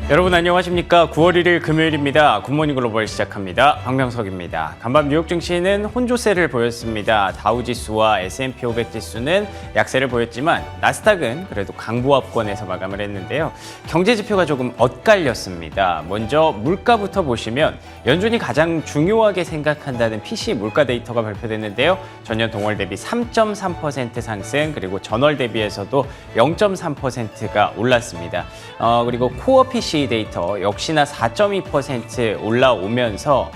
여러분 안녕하십니까? 9월 1일 금요일입니다. 굿모닝 글로벌 시작합니다. 박명석입니다. 간밤 뉴욕 증시는 혼조세를 보였습니다. 다우지수와 S&P 500 지수는 약세를 보였지만 나스닥은 그래도 강보합권에서 마감을 했는데요. 경제 지표가 조금 엇갈렸습니다. 먼저 물가부터 보시면 연준이 가장 중요하게 생각한다는 PCE 물가 데이터가 발표됐는데요. 전년 동월 대비 3.3% 상승, 그리고 전월 대비해서도 0.3%가 올랐습니다. 그리고 코어 PCE 데이터 역시나 4.2% 올라오면서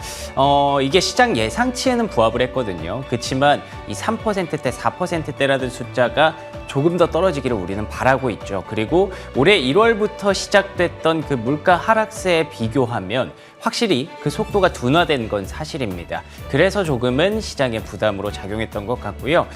이게 시장 예상치에는 부합을 했거든요. 그렇지만 이 3%대, 4%대라는 숫자가 조금 더 떨어지기를 우리는 바라고 있죠. 그리고 올해 1월부터 시작됐던 그 물가 하락세에 비교하면 확실히 그 속도가 둔화된 건 사실입니다. 그래서 조금은 시장의 부담으로 작용했던 것 같고요.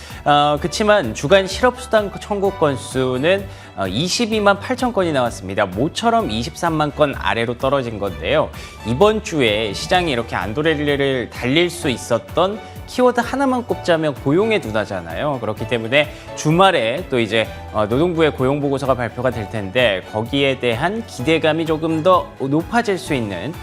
그렇지만 주간 실업수당 청구 건수는 22만 8천 건이 나왔습니다. 모처럼 23만 건 아래로 떨어진 건데요. 이번 주에 시장이 이렇게 안도레리를 달릴 수 있었던 키워드 하나만 꼽자면 고용의 둔화잖아요. 그렇기 때문에 주말에 또 이제 노동부의 고용보고서가 발표가 될 텐데 거기에 대한 기대감이 조금 더 높아질 수 있는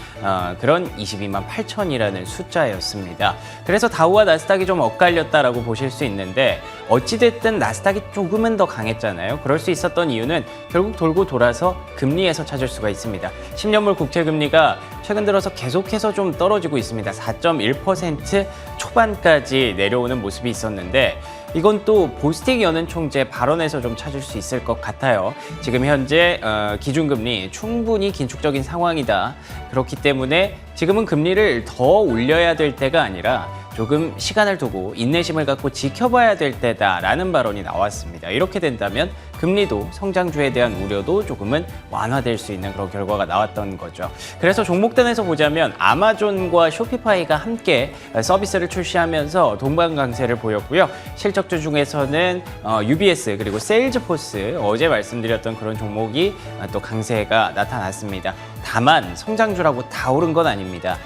그런 22만 8천이라는 숫자였습니다. 그래서 다우와 나스닥이 좀 엇갈렸다라고 보실 수 있는데 어찌됐든 나스닥이 조금은 더 강했잖아요. 그럴 수 있었던 이유는 결국 돌고 돌아서 금리에서 찾을 수가 있습니다. 10년물 국채금리가 최근 들어서 계속해서 좀 떨어지고 있습니다. 4.1% 초반까지 내려오는 모습이 있었는데 이건 또 보스틱 연은 총재 발언에서 좀 찾을 수 있을 것 같아요. 지금 현재 기준금리 충분히 긴축적인 상황이다. 그렇기 때문에 지금은 금리를 더 올려야 될 때가 아니라 조금 시간을 두고 인내심을 갖고 지켜봐야 될 때다라는 발언이 나왔습니다. 이렇게 된다면 금리도 성장주에 대한 우려도 조금은 완화될 수 있는 그런 결과가 나왔던 거죠. 그래서 종목단에서 보자면 아마존과 쇼피파이가 함께 서비스를 출시하면서 동반 강세를 보였고요. 실적주 중에서는 UBS 그리고 세일즈포스 어제 말씀드렸던 그런 종목이 또 강세가 나타났습니다. 다만 성장주라고 다 오른 건 아닙니다.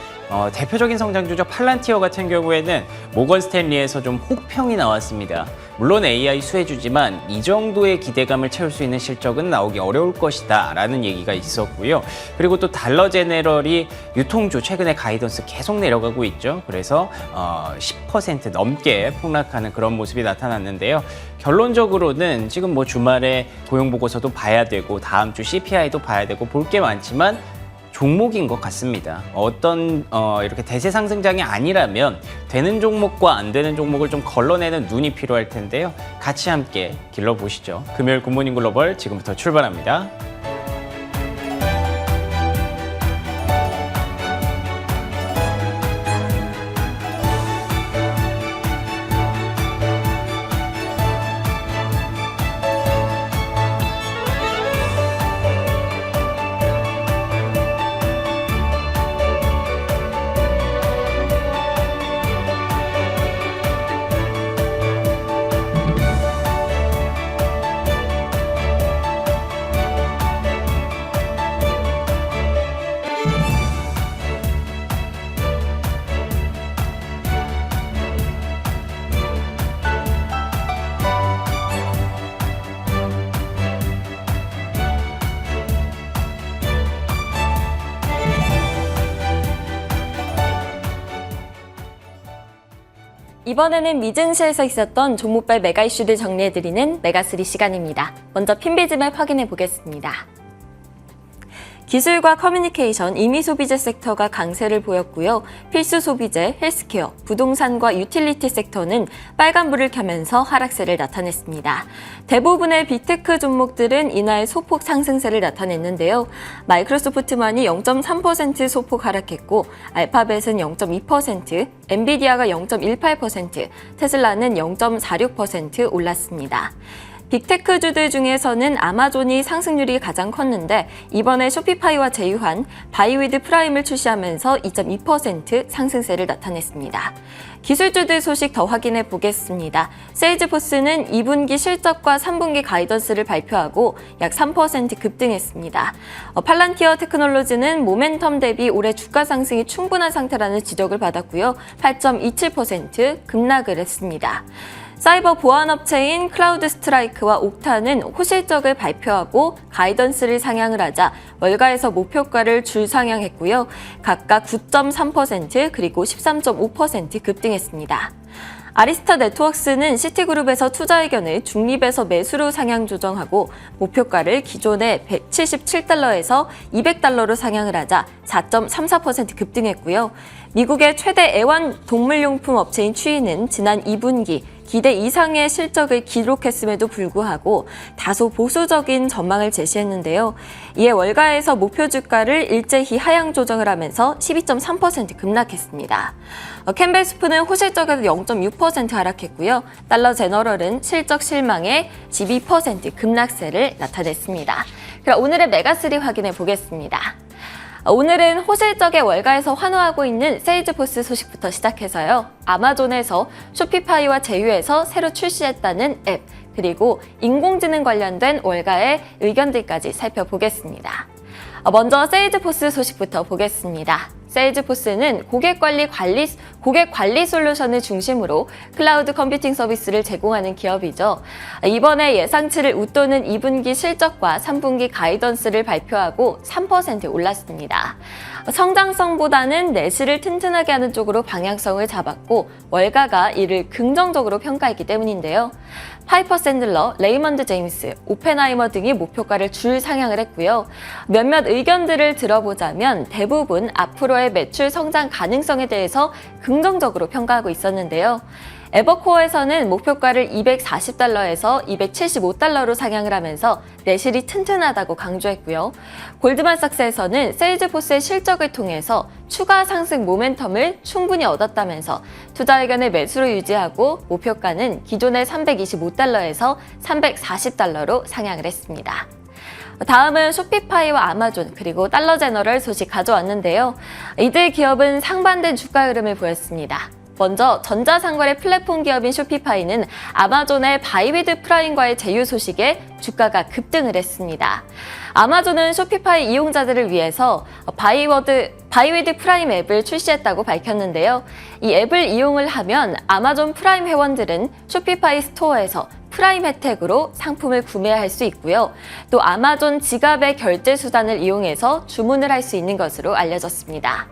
대표적인 성장주죠. 팔란티어 같은 경우에는 모건 스탠리에서 좀 혹평이 나왔습니다. 물론 AI 수혜주지만 이 정도의 기대감을 채울 수 있는 실적은 나오기 어려울 것이다 라는 얘기가 있었고요. 그리고 또 달러 제네럴이 유통주 최근에 가이던스 계속 내려가고 있죠. 그래서 10% 넘게 폭락하는 그런 모습이 나타났는데요. 결론적으로는 지금 뭐 주말에 고용보고서도 봐야 되고 다음 주 CPI도 봐야 되고 볼 게 많지만 종목인 것 같습니다. 어떤 이렇게 대세 상승장이 아니라면 되는 종목과 안 되는 종목을 좀 걸러내는 눈이 필요할 텐데요. 같이 함께 길러보시죠. 금요일 굿모닝 글로벌 지금부터 출발합니다. 이번에는 미증시에서 있었던 종목별 메가 이슈를 정리해드리는 메가3 시간입니다. 먼저 핀비즈맵 확인해 보겠습니다. 기술과 커뮤니케이션, 임의소비재 섹터가 강세를 보였고요. 필수 소비재, 헬스케어, 부동산과 유틸리티 섹터는 빨간불을 켜면서 하락세를 나타냈습니다. 대부분의 빅테크 종목들은 이날 소폭 상승세를 나타냈는데요. 마이크로소프트만이 0.3% 소폭 하락했고 알파벳은 0.2%, 엔비디아가 0.18%, 테슬라는 0.46% 올랐습니다. 빅테크주들 중에서는 아마존이 상승률이 가장 컸는데 이번에 쇼피파이와 제휴한 바이위드 프라임을 출시하면서 2.2% 상승세를 나타냈습니다. 기술주들 소식 더 확인해 보겠습니다. 세일즈포스는 2분기 실적과 3분기 가이던스를 발표하고 약 3% 급등했습니다. 팔란티어 테크놀로지는 모멘텀 대비 올해 주가 상승이 충분한 상태라는 지적을 받았고요. 8.27% 급락을 했습니다. 사이버 보안업체인 클라우드 스트라이크와 옥타는 호실적을 발표하고 가이던스를 상향을 하자 월가에서 목표가를 줄상향했고요. 각각 9.3% 그리고 13.5% 급등했습니다. 아리스타 네트워크스는 시티그룹에서 투자 의견을 중립에서 매수로 상향 조정하고 목표가를 기존의 177달러에서 200달러로 상향을 하자 4.34% 급등했고요. 미국의 최대 애완동물용품 업체인 취인은 지난 2분기 기대 이상의 실적을 기록했음에도 불구하고 다소 보수적인 전망을 제시했는데요. 이에 월가에서 목표 주가를 일제히 하향 조정을 하면서 12.3% 급락했습니다. 캠벨스프는 호실적에서 0.6% 하락했고요. 달러 제너럴은 실적 실망에 12% 급락세를 나타냈습니다. 그럼 오늘의 메가3 확인해 보겠습니다. 오늘은 호실적의 월가에서 환호하고 있는 세일즈포스 소식부터 시작해서요. 아마존에서 쇼피파이와 제휴해서 새로 출시했다는 앱, 그리고 인공지능 관련된 월가의 의견들까지 살펴보겠습니다. 먼저 세일즈포스 소식부터 보겠습니다. 세일즈포스는 고객 관리 솔루션을 중심으로 클라우드 컴퓨팅 서비스를 제공하는 기업이죠. 이번에 예상치를 웃도는 2분기 실적과 3분기 가이던스를 발표하고 3% 올랐습니다. 성장성보다는 내실을 튼튼하게 하는 쪽으로 방향성을 잡았고 월가가 이를 긍정적으로 평가했기 때문인데요. 파이퍼 샌들러, 레이먼드 제임스, 오펜하이머 등이 목표가를 줄 상향을 했고요. 몇몇 의견들을 들어보자면 대부분 앞으로의 매출 성장 가능성에 대해서 긍정적으로 평가하고 있었는데요. 에버코어에서는 목표가를 240달러에서 275달러로 상향을 하면서 내실이 튼튼하다고 강조했고요. 골드만삭스에서는 세일즈포스의 실적을 통해서 추가 상승 모멘텀을 충분히 얻었다면서 투자 의견을 매수로 유지하고 목표가는 기존의 325달러에서 340달러로 상향을 했습니다. 다음은 쇼피파이와 아마존 그리고 달러 제너럴 소식 가져왔는데요. 이들 기업은 상반된 주가 흐름을 보였습니다. 먼저 전자상거래 플랫폼 기업인 쇼피파이는 아마존의 바이위드 프라임과의 제휴 소식에 주가가 급등을 했습니다. 아마존은 쇼피파이 이용자들을 위해서 바이위드 프라임 앱을 출시했다고 밝혔는데요. 이 앱을 이용을 하면 아마존 프라임 회원들은 쇼피파이 스토어에서 프라임 혜택으로 상품을 구매할 수 있고요. 또 아마존 지갑의 결제 수단을 이용해서 주문을 할 수 있는 것으로 알려졌습니다.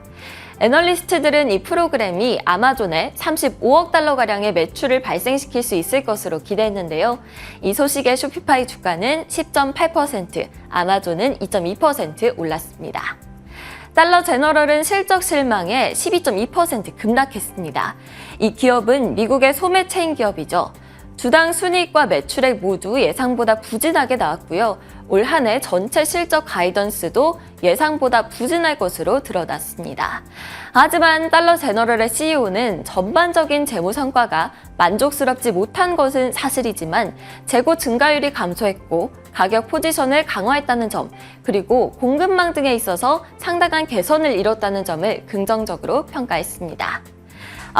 애널리스트들은 이 프로그램이 아마존에 35억 달러가량의 매출을 발생시킬 수 있을 것으로 기대했는데요. 이 소식에 쇼피파이 주가는 10.8%, 아마존은 2.2% 올랐습니다. 달러 제너럴은 실적 실망에 12.2% 급락했습니다. 이 기업은 미국의 소매 체인 기업이죠. 주당 순이익과 매출액 모두 예상보다 부진하게 나왔고요. 올 한 해 전체 실적 가이던스도 예상보다 부진할 것으로 드러났습니다. 하지만 달러 제너럴의 CEO는 전반적인 재무 성과가 만족스럽지 못한 것은 사실이지만 재고 증가율이 감소했고 가격 포지션을 강화했다는 점, 그리고 공급망 등에 있어서 상당한 개선을 이뤘다는 점을 긍정적으로 평가했습니다.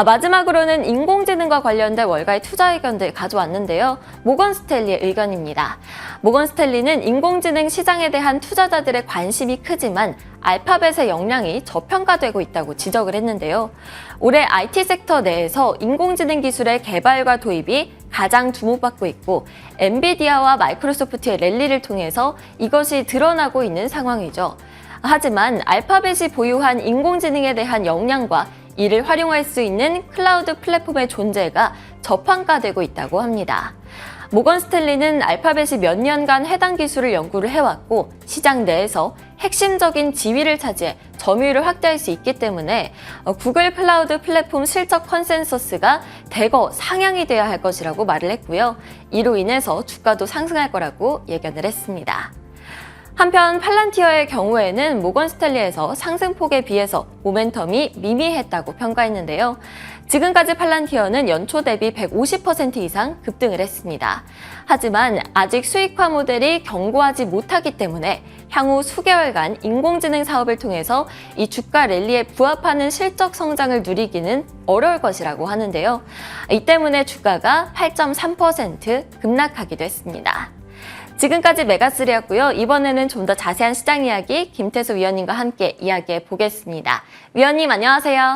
마지막으로는 인공지능과 관련된 월가의 투자 의견들 가져왔는데요. 모건 스탠리의 의견입니다. 모건 스탠리는 인공지능 시장에 대한 투자자들의 관심이 크지만 알파벳의 역량이 저평가되고 있다고 지적을 했는데요. 올해 IT 섹터 내에서 인공지능 기술의 개발과 도입이 가장 주목받고 있고 엔비디아와 마이크로소프트의 랠리를 통해서 이것이 드러나고 있는 상황이죠. 하지만 알파벳이 보유한 인공지능에 대한 역량과 이를 활용할 수 있는 클라우드 플랫폼의 존재가 저평가되고 있다고 합니다. 모건 스탠리는 알파벳이 몇 년간 해당 기술을 연구를 해왔고 시장 내에서 핵심적인 지위를 차지해 점유율을 확대할 수 있기 때문에 구글 클라우드 플랫폼 실적 컨센서스가 대거 상향이 돼야 할 것이라고 말을 했고요. 이로 인해서 주가도 상승할 거라고 예견을 했습니다. 한편 팔란티어의 경우에는 모건 스탠리에서 상승폭에 비해서 모멘텀이 미미했다고 평가했는데요. 지금까지 팔란티어는 연초 대비 150% 이상 급등을 했습니다. 하지만 아직 수익화 모델이 견고하지 못하기 때문에 향후 수개월간 인공지능 사업을 통해서 이 주가 랠리에 부합하는 실적 성장을 누리기는 어려울 것이라고 하는데요. 이 때문에 주가가 8.3% 급락하기도 했습니다. 지금까지 메가3였고요. 이번에는 좀 더 자세한 시장 이야기 김태수 위원님과 함께 이야기해 보겠습니다. 위원님 안녕하세요.